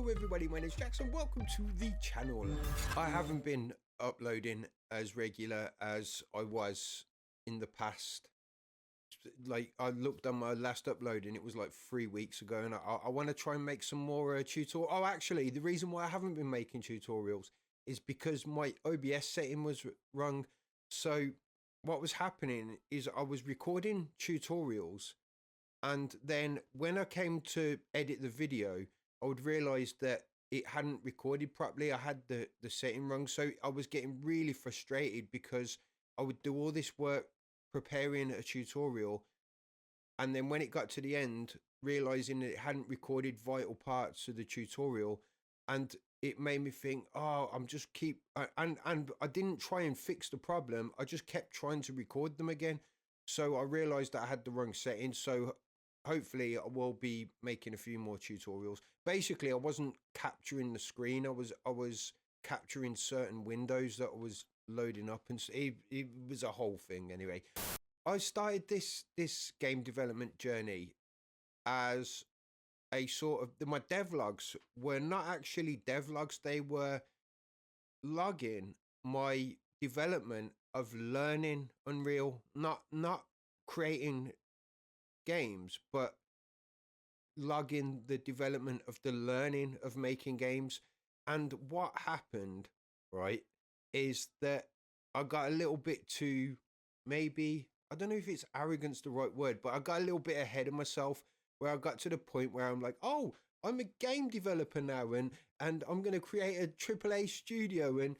everybody, my name's Jackson. Welcome to the channel. I haven't been uploading as regular as I was in the past. Like, I looked on my last upload and it was like 3 weeks ago, and I want to try and make some more tutorials. Oh, actually, the reason why I haven't been making tutorials is because my OBS setting was wrong. So what was happening is I was recording tutorials, and then when I came to edit the video, I would realize that it hadn't recorded properly. I had the setting wrong. So I was getting really frustrated because I would do all this work preparing a tutorial, and then when it got to the end, realizing that it hadn't recorded vital parts of the tutorial, and it made me think, oh, I'm just and I didn't try and fix the problem. I just kept trying to record them again. So I realized that I had the wrong settings. So hopefully I will be making a few more tutorials. Basically, I wasn't capturing the screen. I was capturing certain windows that I was loading up, and it was a whole thing. Anyway, I started this game development journey as a sort of, my devlogs were not actually devlogs. They were logging my development of learning Unreal, not creating games, but logging the development of the learning of making games. And what happened, right, is that I got a little bit too, maybe, I don't know if it's arrogance the right word, but I got a little bit ahead of myself, where I got to the point where I'm like, oh, I'm a game developer now, and I'm going to create a AAA studio, and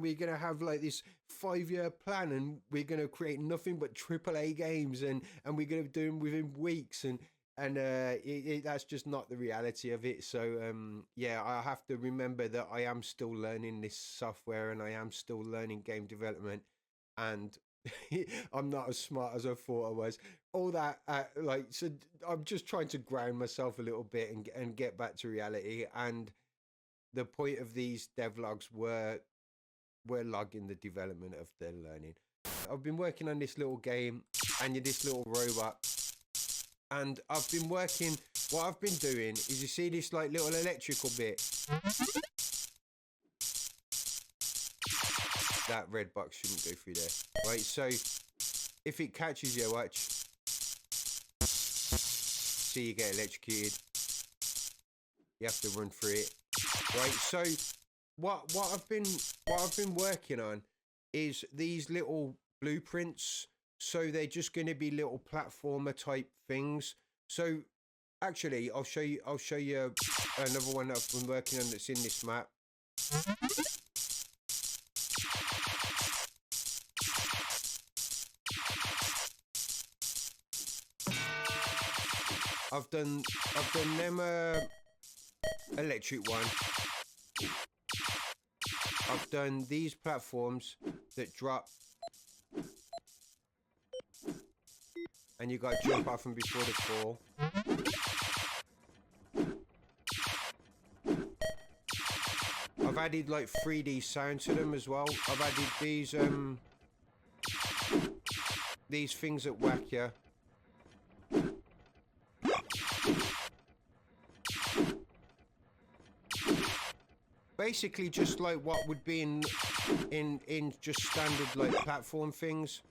we're going to have like this 5-year plan, and we're going to create nothing but AAA games, and we're going to do them within weeks, and that's just not the reality of it. So yeah, I have to remember that I am still learning this software, and I am still learning game development, and I'm not as smart as I thought I was. All that so I'm just trying to ground myself a little bit and get back to reality. And the point of these devlogs were logging the development of their learning. I've been working on this little game, and you're this little robot, and I've been working, what I've been doing is, you see this like little electrical bit, that red box shouldn't go through there, right? So if it catches you, watch, see, you get electrocuted, you have to run through it, right? So what I've been working on is these little blueprints. So they're just going to be little platformer type things. So actually, I'll show you another one that I've been working on that's in this map. I've done them electric one. I've done these platforms that drop, and you got to jump off them before they fall. I've added like 3D sound to them as well. I've added these things that whack you. Basically just like what would be in just standard like platform things.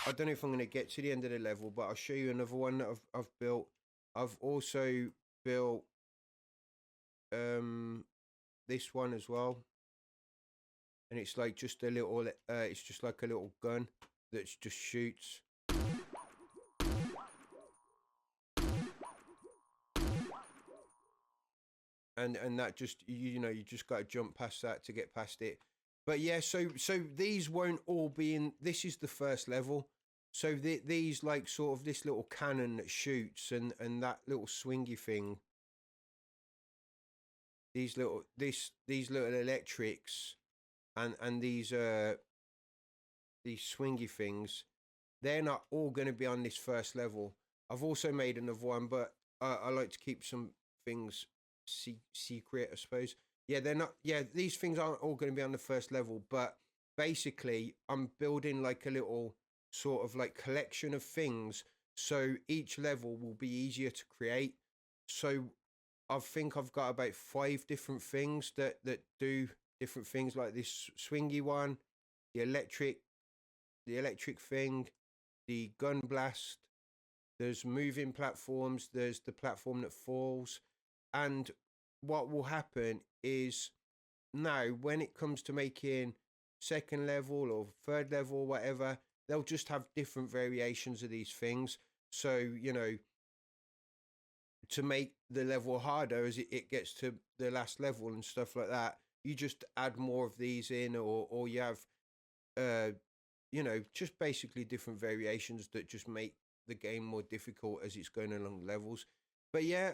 I don't know if I'm going to get to the end of the level, but I'll show you another one that I've built. I've also built this one as well, and it's like just a little it's just like a little gun that just shoots. And that just, you know, you just got to jump past that to get past it. But yeah, so these won't all be in, this is the first level. So these like sort of this little cannon that shoots, and that little swingy thing, these little electrics, and these swingy things, they're not all going to be on this first level. I've also made another one, but I like to keep some things secret, I suppose. Yeah, they're not, yeah, these things aren't all going to be on the first level, but basically I'm building like a little sort of like collection of things, so each level will be easier to create. So I think I've got about 5 different things that do different things, like this swingy one, the electric, thing, the gun blast. There's moving platforms. There's the platform that falls, and what will happen is now when it comes to making second level or third level or whatever, they'll just have different variations of these things. So, to make the level harder as it gets to the last level and stuff like that, you just add more of these in, or you have just basically different variations that just make the game more difficult as it's going along levels. But yeah,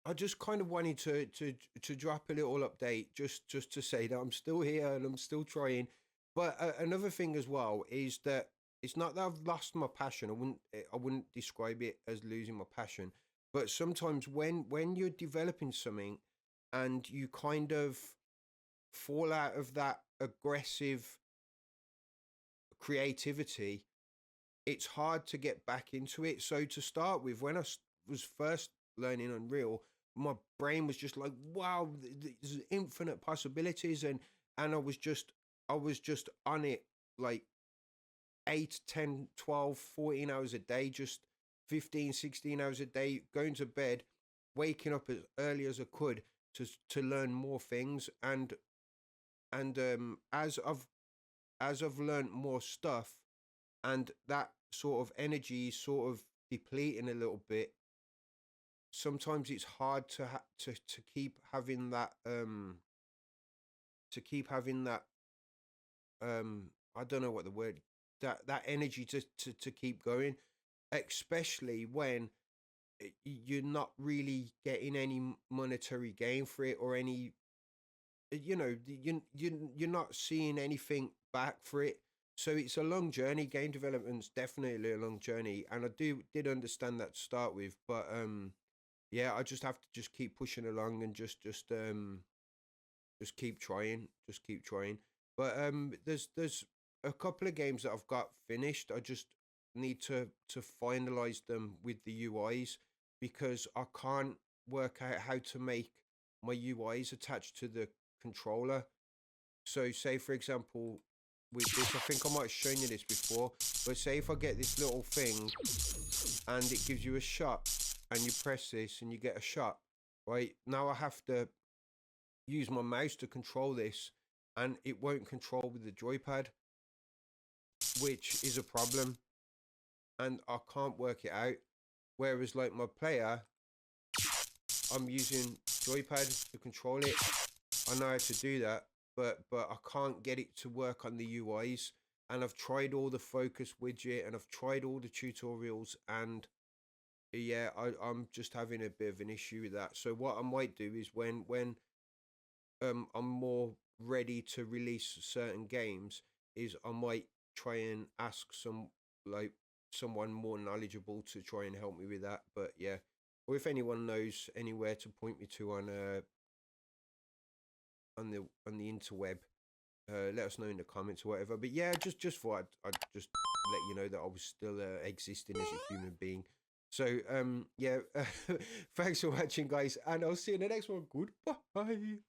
I just kind of wanted to drop a little update, just to say that I'm still here and I'm still trying. But another thing as well is that it's not that I've lost my passion. I wouldn't describe it as losing my passion. But sometimes when you're developing something and you kind of fall out of that aggressive creativity, it's hard to get back into it. So to start with, when I was first learning Unreal, my brain was just like, wow, there's infinite possibilities, and I was just on it like 8, 10, 12, 14 hours a day, just 15, 16 hours a day, going to bed, waking up as early as I could to learn more things. And as I've learned more stuff, and that sort of energy is sort of depleting a little bit, sometimes it's hard to keep having that I don't know what the word, that energy to keep going, especially when you're not really getting any monetary gain for it, or any, you're not seeing anything back for it. So it's a long journey. Game development's definitely a long journey, and I did understand that to start with. But yeah, I just have to just keep pushing along, and just keep trying, But there's a couple of games that I've got finished. I just need to finalize them with the UIs, because I can't work out how to make my UIs attached to the controller. So say for example, with this, I think I might have shown you this before, but say if I get this little thing and it gives you a shot, and you press this and you get a shot, right? Now I have to use my mouse to control this, and it won't control with the joypad, which is a problem, and I can't work it out. Whereas like my player, I'm using joypad to control it. I know how to do that, but I can't get it to work on the UIs. And I've tried all the focus widget, and I've tried all the tutorials, and yeah, I'm just having a bit of an issue with that. So what I might do is when I'm more ready to release certain games, is I might try and ask someone more knowledgeable to try and help me with that. But yeah, or if anyone knows anywhere to point me to on the interweb, let us know in the comments or whatever. But yeah, just thought I'd just let you know that I was still existing as a human being. So yeah, thanks for watching, guys, and I'll see you in the next one. Goodbye.